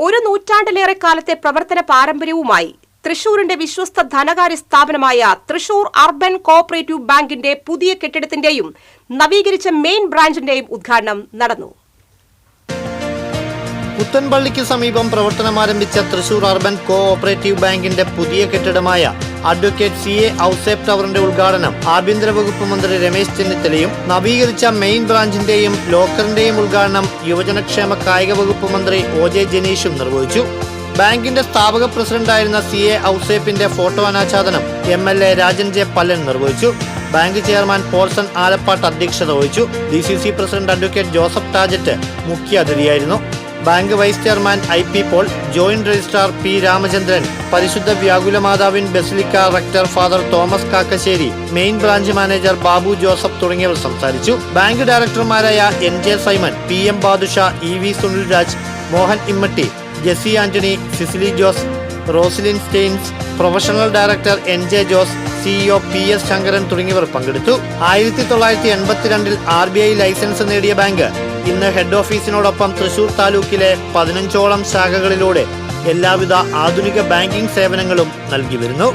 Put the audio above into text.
ഒരു നൂറ്റാണ്ടിലേറെ കാലത്തെ പ്രവർത്തന പാരമ്പര്യവുമായി തൃശൂരിന്റെ വിശ്വസ്ത ധനകാര്യ സ്ഥാപനമായ തൃശൂർ അർബൻ കോഓപ്പറേറ്റീവ് ബാങ്കിന്റെ പുതിയ കെട്ടിടത്തിന്റെയും നവീകരിച്ച മെയിൻ ബ്രാഞ്ചിന്റെയും ഉദ്ഘാടനം നടന്നു. പുത്തൻപള്ളിക്ക് സമീപം പ്രവർത്തനം ആരംഭിച്ച തൃശൂർ അർബൻ കോഓപ്പറേറ്റീവ് ബാങ്കിന്റെ പുതിയ കെട്ടിടമായ അഡ്വക്കേറ്റ് CA ഔസേപ്പ് ടവറിന്റെ ഉദ്ഘാടനം ആഭ്യന്തര വകുപ്പ് മന്ത്രി രമേശ് ചെന്നിത്തലയും നവീകരിച്ച മെയിൻ ബ്രാഞ്ചിന്റെയും ലോക്കറിന്റെയും ഉദ്ഘാടനം യുവജനക്ഷേമ കായിക വകുപ്പ് മന്ത്രി OJ ജനീഷും നിർവഹിച്ചു. ബാങ്കിന്റെ സ്ഥാപക പ്രസിഡന്റായിരുന്ന CA ഔസേപ്പിന്റെ ഫോട്ടോ അനാച്ഛാദനം MLA രാജൻ J പല്ലൻ നിർവഹിച്ചു. ബാങ്ക് ചെയർമാൻ പോൾസൺ ആലപ്പാട്ട് അധ്യക്ഷത വഹിച്ചു. DCC president advocate Joseph Tajet മുഖ്യാതിഥിയായിരുന്നു. Bank vice chairman IP Paul, joint registrar P Ramachandran, പരിശുദ്ധ വ്യാകുലമാതാവിൻ basilica rector father Thomas Kakkassery, main branch manager Babu Joseph തുടങ്ങിയവർ സംസാരിച്ചു. ബാങ്ക് ഡയറക്ടർമാരായ NJ Simon, PM Badusha, EV Sunilraj, Mohan Immatty, Jessy Antony, Cicily Jose, Roslin Staines, professional director NJ Jose, CEO PS Sankaran തുടങ്ങിയവർ പങ്കെടുത്തു. 1982 RBI ലൈസൻസ് നേടിയ ബാങ്ക് ഇന്ന് ഹെഡ് ഓഫീസിനോടൊപ്പം തൃശൂർ താലൂക്കിലെ 15ഓളം ശാഖകളിലൂടെ എല്ലാവിധ ആധുനിക ബാങ്കിംഗ് സേവനങ്ങളും നൽകി വരുന്നു.